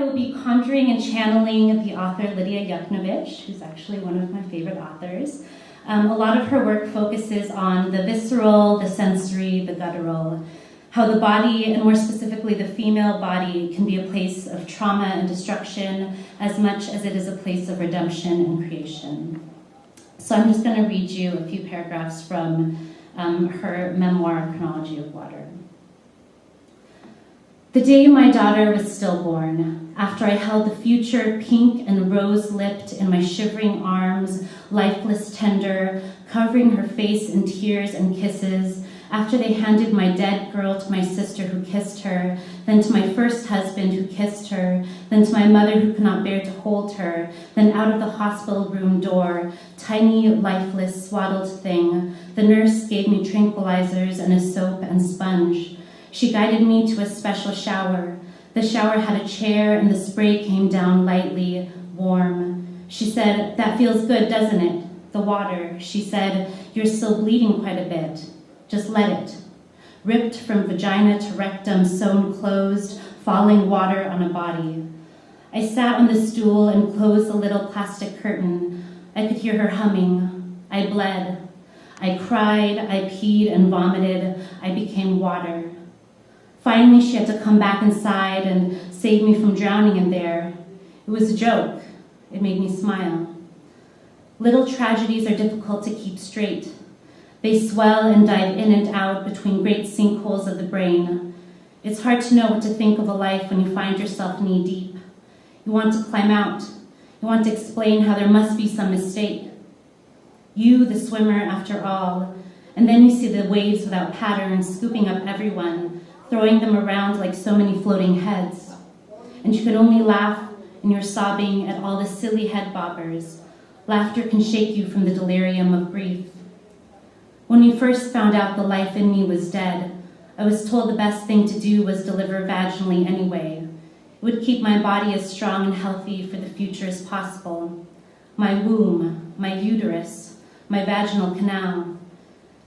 I will be conjuring and channeling the author Lidia Yuknavitch, who's actually one of my favorite authors. A lot of her work focuses on the visceral, the sensory, the guttural, how the body, and more specifically the female body, can be a place of trauma and destruction as much as it is a place of redemption and creation. So I'm just going to read you a few paragraphs from her memoir, Chronology of Water. The day my daughter was stillborn, after I held the future pink and rose-lipped in my shivering arms, lifeless tender, covering her face in tears and kisses, after they handed my dead girl to my sister who kissed her, then to my first husband who kissed her, then to my mother who could not bear to hold her, then out of the hospital room door, tiny, lifeless, swaddled thing, the nurse gave me tranquilizers and a soap and sponge. She guided me to a special shower. The shower had a chair and the spray came down lightly, warm. She said, "That feels good, doesn't it? The water." She said, "You're still bleeding quite a bit. Just let it." Ripped from vagina to rectum, sewn closed, falling water on a body. I sat on the stool and closed the little plastic curtain. I could hear her humming. I bled. I cried, I peed and vomited. I became water. Finally, she had to come back inside and save me from drowning in there. It was a joke. It made me smile. Little tragedies are difficult to keep straight. They swell and dive in and out between great sinkholes of the brain. It's hard to know what to think of a life when you find yourself knee-deep. You want to climb out. You want to explain how there must be some mistake. You, the swimmer, after all. And then you see the waves without pattern scooping up everyone, throwing them around like so many floating heads. And you can only laugh and you're sobbing at all the silly head bobbers. Laughter can shake you from the delirium of grief. When we first found out the life in me was dead, I was told the best thing to do was deliver vaginally anyway. It would keep my body as strong and healthy for the future as possible. My womb, my uterus, my vaginal canal.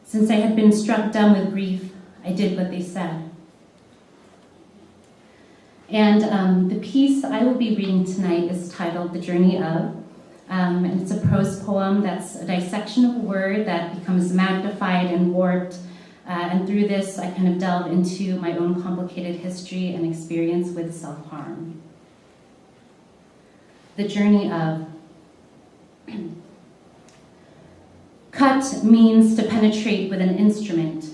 Since I had been struck dumb with grief, I did what they said. And the piece I will be reading tonight is titled The Journey of, and it's a prose poem that's a dissection of a word that becomes magnified and warped, and through this I kind of delve into my own complicated history and experience with self-harm. The journey of. Cut means to penetrate with an instrument.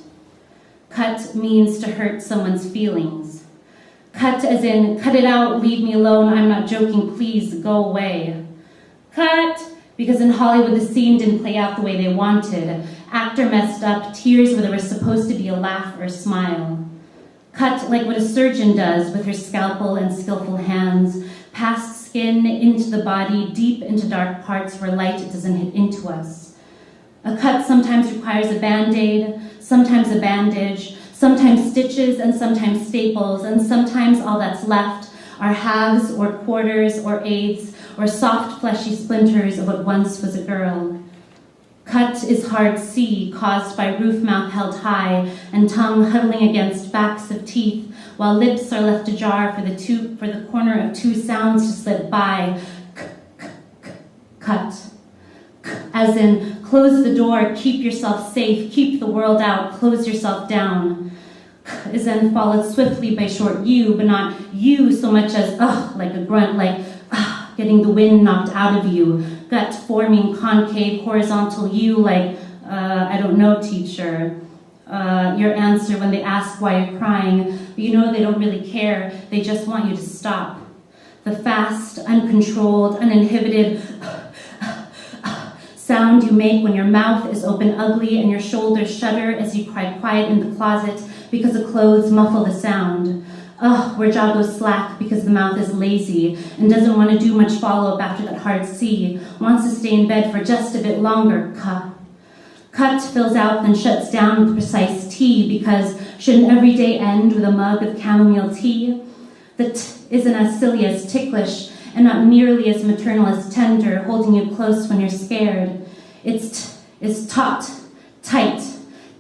Cut means to hurt someone's feelings. Cut as in, cut it out, leave me alone, I'm not joking, please go away. Cut, because in Hollywood the scene didn't play out the way they wanted. Actor messed up, tears where there was supposed to be a laugh or a smile. Cut like what a surgeon does with her scalpel and skillful hands, past skin, into the body, deep into dark parts where light doesn't hit into us. A cut sometimes requires a Band-Aid, sometimes a bandage, sometimes stitches and sometimes staples, and sometimes all that's left are halves or quarters or eighths or soft fleshy splinters of what once was a girl. Cut is hard C, caused by roof mouth held high and tongue huddling against backs of teeth, while lips are left ajar for the corner of two sounds to slip by. Cut. As in, close the door, keep yourself safe, keep the world out, close yourself down. Is then followed swiftly by short U, but not you so much as like a grunt, like getting the wind knocked out of you. Gut forming concave horizontal U, like I don't know, teacher. Your answer when they ask why you're crying, but you know they don't really care. They just want you to stop. The fast, uncontrolled, uninhibited sound you make when your mouth is open ugly and your shoulders shudder as you cry quiet in the closet because the clothes muffle the sound. Where jaw goes slack because the mouth is lazy and doesn't want to do much follow-up after that hard C, wants to stay in bed for just a bit longer. Cut fills out, then shuts down with precise T, because shouldn't every day end with a mug of chamomile tea? The T isn't as silly as ticklish and not nearly as maternal as tender, holding you close when you're scared. Its T is taut, tight,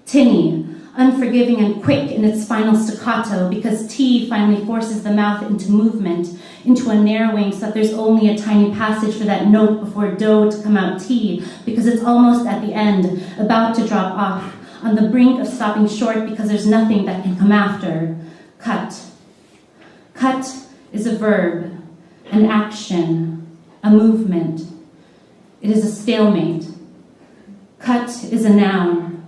tinny, unforgiving and quick in its final staccato, because T finally forces the mouth into movement, into a narrowing so that there's only a tiny passage for that note before do to come out T, because it's almost at the end, about to drop off, on the brink of stopping short because there's nothing that can come after. Cut. Cut is a verb, an action, a movement. It is a stalemate. Cut is a noun,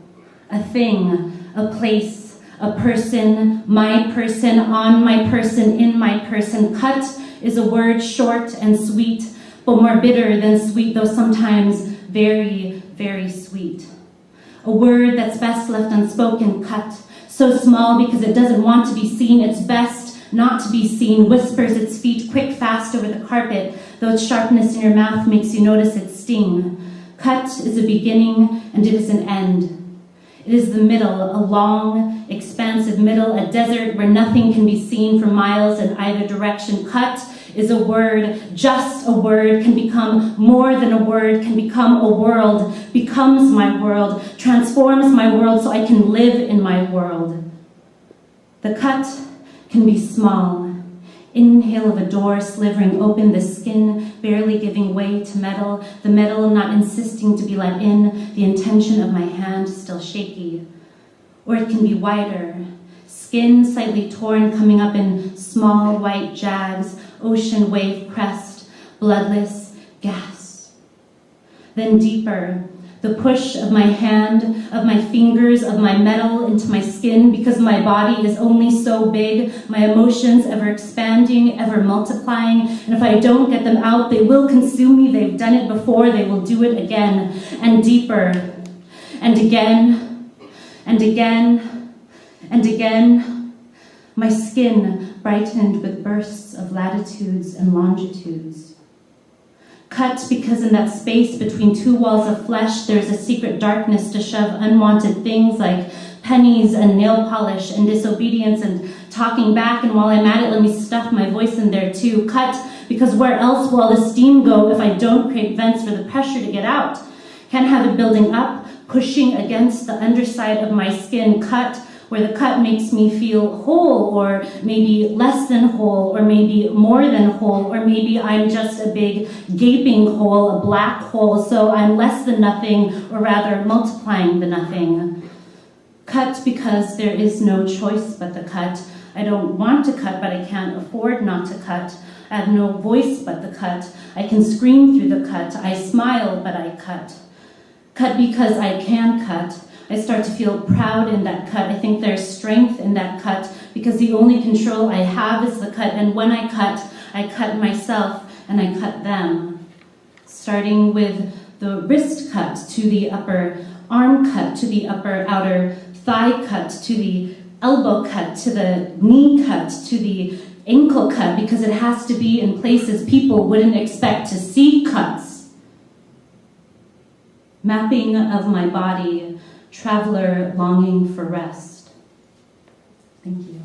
a thing, a place, a person, my person, on my person, in my person. Cut is a word short and sweet, but more bitter than sweet, though sometimes very, very sweet. A word that's best left unspoken, cut. So small because it doesn't want to be seen, it's best not to be seen, whispers its feet quick, fast over the carpet, though its sharpness in your mouth makes you notice its sting. Cut is a beginning and it is an end. It is the middle, a long, expansive middle, a desert where nothing can be seen for miles in either direction. Cut is a word, just a word, can become more than a word, can become a world, becomes my world, transforms my world so I can live in my world. The cut can be small. Inhale of a door slivering open, the skin barely giving way to metal, the metal not insisting to be let in, the intention of my hand still shaky. Or it can be wider, skin slightly torn, coming up in small white jags, ocean wave crest, bloodless gas. Then deeper, the push of my hand, of my fingers, of my metal into my skin, because my body is only so big, my emotions ever expanding, ever multiplying, and if I don't get them out, they will consume me. They've done it before, they will do it again, and deeper, and again, and again, and again. My skin brightened with bursts of latitudes and longitudes. Cut because in that space between two walls of flesh, there's a secret darkness to shove unwanted things like pennies and nail polish and disobedience and talking back. And while I'm at it, let me stuff my voice in there too. Cut because where else will all the steam go if I don't create vents for the pressure to get out? Can't have it building up, pushing against the underside of my skin. Cut where the cut makes me feel whole, or maybe less than whole, or maybe more than whole, or maybe I'm just a big gaping hole, a black hole, so I'm less than nothing, or rather multiplying the nothing. Cut because there is no choice but the cut. I don't want to cut, but I can't afford not to cut. I have no voice but the cut. I can scream through the cut. I smile, but I cut. Cut because I can cut. I start to feel proud in that cut. I think there's strength in that cut because the only control I have is the cut. And when I cut myself and I cut them. Starting with the wrist cut to the upper arm cut to the upper outer thigh cut to the elbow cut to the knee cut to the ankle cut, because it has to be in places people wouldn't expect to see cuts. Mapping of my body, traveler longing for rest. Thank you.